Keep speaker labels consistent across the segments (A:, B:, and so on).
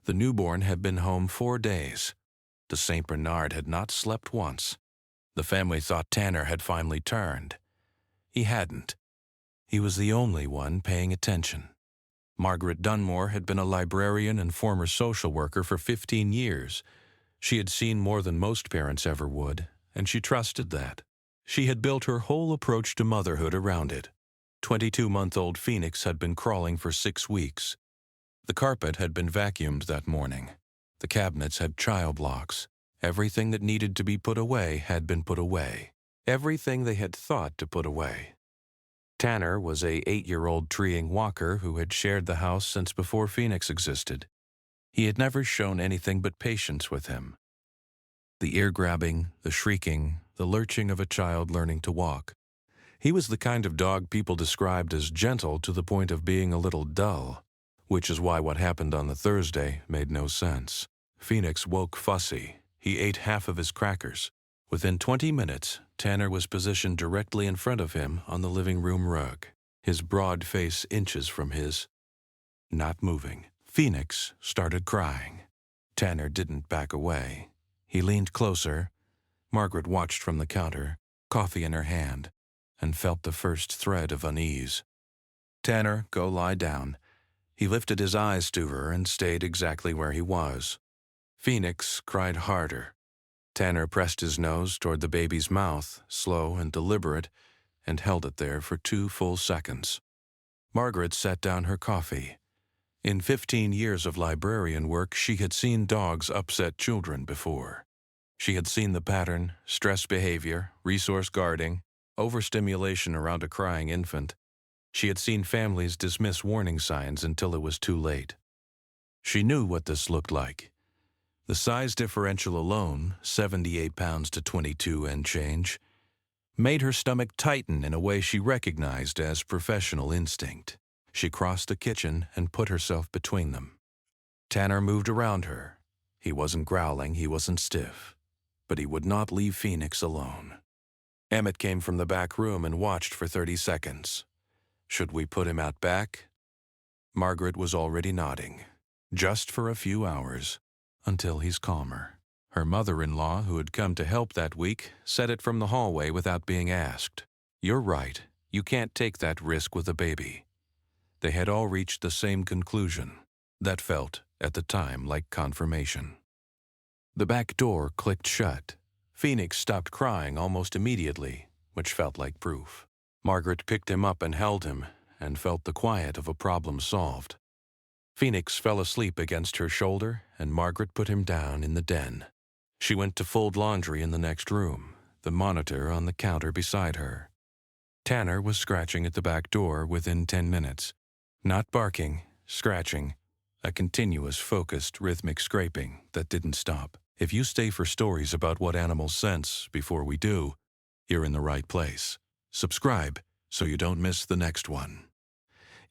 A: The newborn had been home 4 days. The St. Bernard had not slept once. The family thought Tanner had finally turned. He hadn't. He was the only one paying attention. Margaret Dunmore had been a librarian and former social worker for 15 years. She had seen more than most parents ever would, and she trusted that. She had built her whole approach to motherhood around it. 22-month-old Phoenix had been crawling for 6 weeks. The carpet had been vacuumed that morning. The cabinets had child locks. Everything that needed to be put away had been put away. Everything they had thought to put away. Tanner was a 8-year-old treeing walker who had shared the house since before Phoenix existed. He had never shown anything but patience with him. The ear-grabbing, the shrieking, the lurching of a child learning to walk. He was the kind of dog people described as gentle to the point of being a little dull, which is why what happened on the Thursday made no sense. Phoenix woke fussy. He ate half of his crackers. Within 20 minutes, Tanner was positioned directly in front of him on the living room rug, his broad face inches from his. Not moving. Phoenix started crying. Tanner didn't back away. He leaned closer. Margaret watched from the counter, coffee in her hand, and felt the first thread of unease. "Tanner, go lie down." He lifted his eyes to her and stayed exactly where he was. Phoenix cried harder. Tanner pressed his nose toward the baby's mouth, slow and deliberate, and held it there for 2 full seconds. Margaret set down her coffee. In 15 years of librarian work, she had seen dogs upset children before. She had seen the pattern: stress behavior, resource guarding, overstimulation around a crying infant. She had seen families dismiss warning signs until it was too late. She knew what this looked like. The size differential alone, 78 pounds to 22 and change, made her stomach tighten in a way she recognized as professional instinct. She crossed the kitchen and put herself between them. Tanner moved around her. He wasn't growling, he wasn't stiff, but he would not leave Phoenix alone. Emmett came from the back room and watched for 30 seconds. "Should we put him out back?" Margaret was already nodding. "Just for a few hours, until he's calmer." Her mother-in-law, who had come to help that week, said it from the hallway without being asked. "You're right. You can't take that risk with a baby." They had all reached the same conclusion. That felt, at the time, like confirmation. The back door clicked shut. Phoenix stopped crying almost immediately, which felt like proof. Margaret picked him up and held him, and felt the quiet of a problem solved. Phoenix fell asleep against her shoulder, and Margaret put him down in the den. She went to fold laundry in the next room, the monitor on the counter beside her. Tanner was scratching at the back door within 10 minutes. Not barking, scratching, a continuous, focused, rhythmic scraping that didn't stop. If you stay for stories about what animals sense before we do, you're in the right place. Subscribe so you don't miss the next one.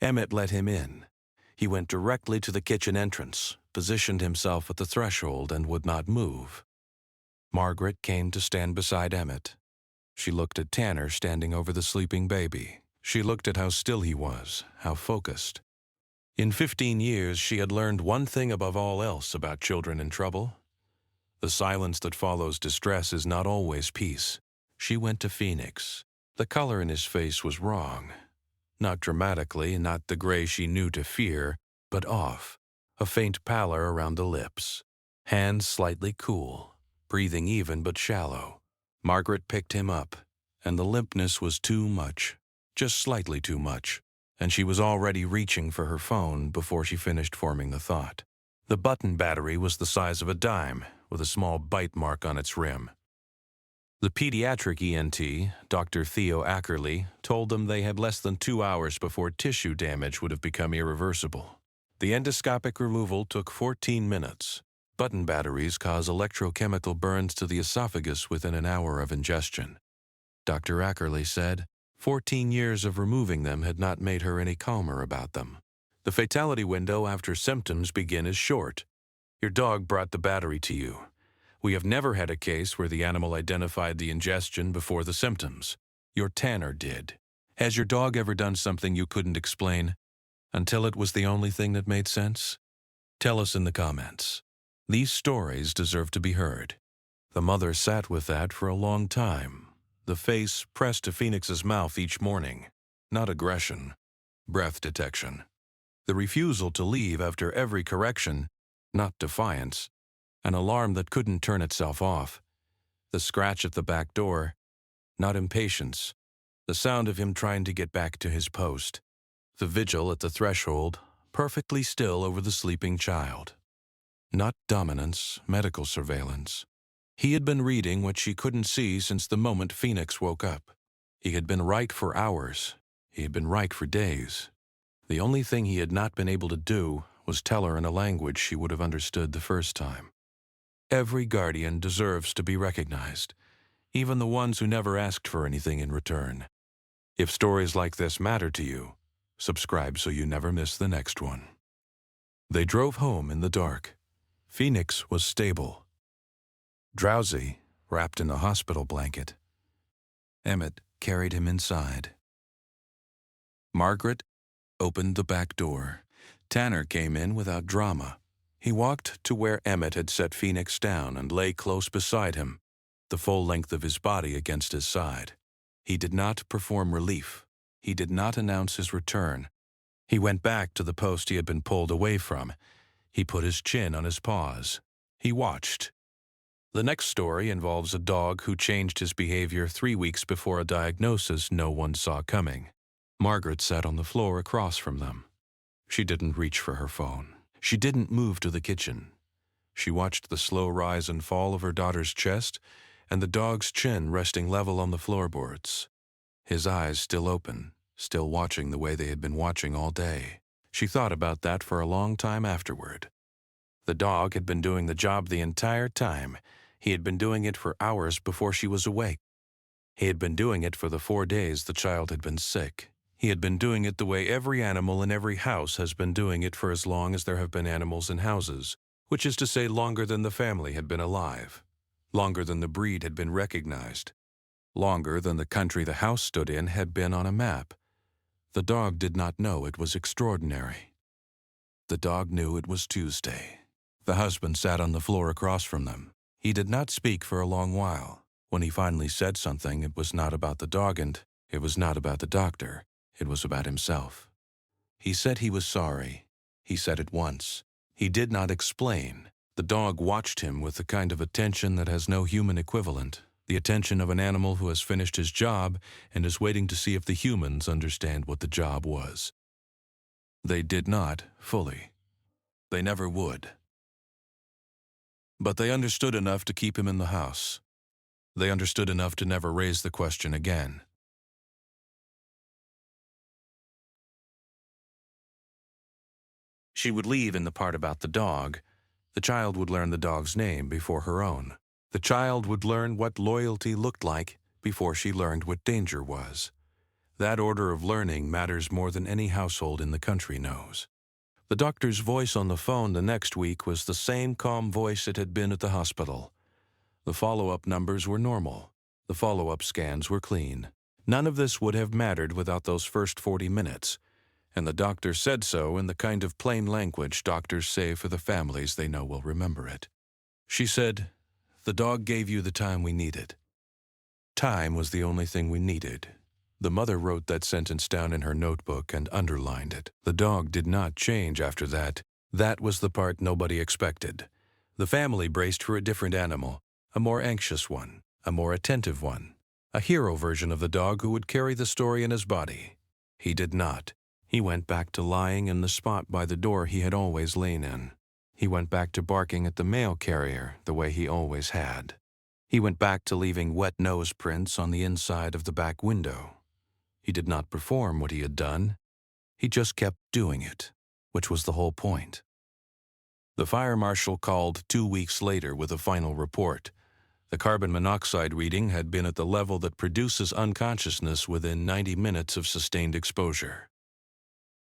A: Emmett let him in. He went directly to the kitchen entrance, positioned himself at the threshold, and would not move. Margaret came to stand beside Emmett. She looked at Tanner standing over the sleeping baby. She looked at how still he was, how focused. In 15 years, she had learned one thing above all else about children in trouble. The silence that follows distress is not always peace. She went to Phoenix. The color in his face was wrong. Not dramatically, not the gray she knew to fear, but off, a faint pallor around the lips. Hands slightly cool, breathing even but shallow. Margaret picked him up, and the limpness was too much, just slightly too much, and she was already reaching for her phone before she finished forming the thought. The button battery was the size of a dime, with a small bite mark on its rim. The pediatric ENT, Dr. Theo Ackerley, told them they had less than 2 hours before tissue damage would have become irreversible. The endoscopic removal took 14 minutes. Button batteries cause electrochemical burns to the esophagus within an hour of ingestion. Dr. Ackerley said 14 years of removing them had not made her any calmer about them. The fatality window after symptoms begin is short. Your dog brought the battery to you. We have never had a case where the animal identified the ingestion before the symptoms. Your Tanner did. Has your dog ever done something you couldn't explain, until it was the only thing that made sense? Tell us in the comments. These stories deserve to be heard. The mother sat with that for a long time, the face pressed to Phoenix's mouth each morning. Not aggression, breath detection. The refusal to leave after every correction, not defiance. An alarm that couldn't turn itself off. The scratch at the back door, not impatience. The sound of him trying to get back to his post. The vigil at the threshold, perfectly still over the sleeping child. Not dominance, medical surveillance. He had been reading what she couldn't see since the moment Phoenix woke up. He had been right for hours. He had been right for days. The only thing he had not been able to do was tell her in a language she would have understood the first time. Every guardian deserves to be recognized, even the ones who never asked for anything in return. If stories like this matter to you, subscribe so you never miss the next one. They drove home in the dark. Phoenix was stable. Drowsy, wrapped in a hospital blanket. Emmett carried him inside. Margaret opened the back door. Tanner came in without drama. He walked to where Emmett had set Phoenix down and lay close beside him, the full length of his body against his side. He did not perform relief. He did not announce his return. He went back to the post he had been pulled away from. He put his chin on his paws. He watched. The next story involves a dog who changed his behavior 3 weeks before a diagnosis no one saw coming. Margaret sat on the floor across from them. She didn't reach for her phone. She didn't move to the kitchen. She watched the slow rise and fall of her daughter's chest and the dog's chin resting level on the floorboards. His eyes still open, still watching the way they had been watching all day. She thought about that for a long time afterward. The dog had been doing the job the entire time. He had been doing it for hours before she was awake. He had been doing it for the 4 days the child had been sick. He had been doing it the way every animal in every house has been doing it for as long as there have been animals in houses, which is to say longer than the family had been alive, longer than the breed had been recognized, longer than the country the house stood in had been on a map. The dog did not know it was extraordinary. The dog knew it was Tuesday. The husband sat on the floor across from them. He did not speak for a long while. When he finally said something, it was not about the dog and it was not about the doctor. It was about himself. He said he was sorry. He said it once. He did not explain. The dog watched him with the kind of attention that has no human equivalent, the attention of an animal who has finished his job and is waiting to see if the humans understand what the job was. They did not, fully. They never would. But they understood enough to keep him in the house. They understood enough to never raise the question again. She would leave in the part about the dog. The child would learn the dog's name before her own. The child would learn what loyalty looked like before she learned what danger was. That order of learning matters more than any household in the country knows. The doctor's voice on the phone the next week was the same calm voice it had been at the hospital. The follow-up numbers were normal. The follow-up scans were clean. None of this would have mattered without those first 40 minutes. And the doctor said so in the kind of plain language doctors say for the families they know will remember it. She said, "The dog gave you the time we needed." Time was the only thing we needed. The mother wrote that sentence down in her notebook and underlined it. The dog did not change after that. That was the part nobody expected. The family braced for a different animal, a more anxious one, a more attentive one, a hero version of the dog who would carry the story in his body. He did not. He went back to lying in the spot by the door he had always lain in. He went back to barking at the mail carrier the way he always had. He went back to leaving wet nose prints on the inside of the back window. He did not perform what he had done. He just kept doing it, which was the whole point. The fire marshal called 2 weeks later with a final report. The carbon monoxide reading had been at the level that produces unconsciousness within 90 minutes of sustained exposure.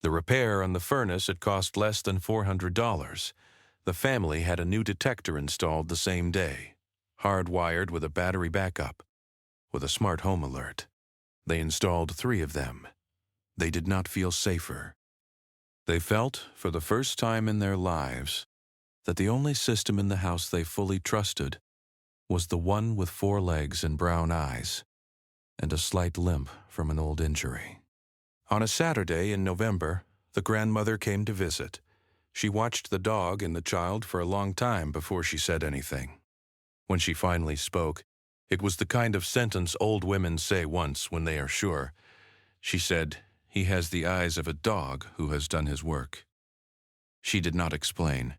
A: The repair on the furnace had cost less than $400. The family had a new detector installed the same day, hardwired with a battery backup, with a smart home alert. They installed 3 of them. They did not feel safer. They felt, for the first time in their lives, that the only system in the house they fully trusted was the one with 4 legs and brown eyes, and a slight limp from an old injury. On a Saturday in November, the grandmother came to visit. She watched the dog and the child for a long time before she said anything. When she finally spoke, it was the kind of sentence old women say once when they are sure. She said, "He has the eyes of a dog who has done his work." She did not explain.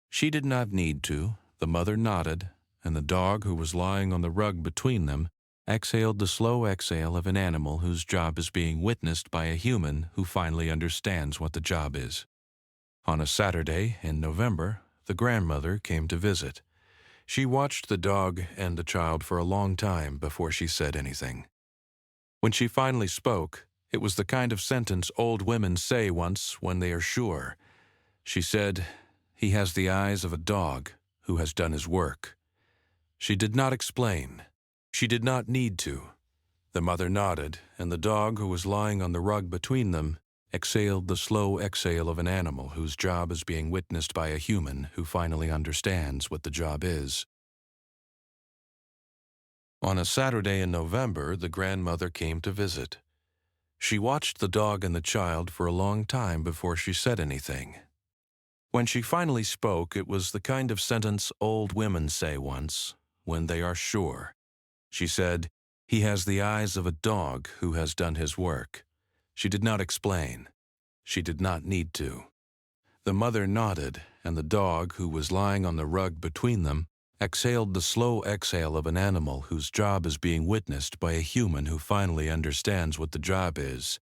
A: She did not need to. The mother nodded, and the dog, who was lying on the rug between them, exhaled the slow exhale of an animal whose job is being witnessed by a human who finally understands what the job is. On a Saturday in November, the grandmother came to visit. She watched the dog and the child for a long time before she said anything. When she finally spoke, it was the kind of sentence old women say once when they are sure. She said, "He has the eyes of a dog who has done his work." She did not explain. She did not need to. The mother nodded, and the dog, who was lying on the rug between them, exhaled the slow exhale of an animal whose job is being witnessed by a human who finally understands what the job is. On a Saturday in November, the grandmother came to visit. She watched the dog and the child for a long time before she said anything. When she finally spoke, it was the kind of sentence old women say once when they are sure. She said, "He has the eyes of a dog who has done his work." She did not explain. She did not need to. The mother nodded, and the dog, who was lying on the rug between them, exhaled the slow exhale of an animal whose job is being witnessed by a human who finally understands what the job is.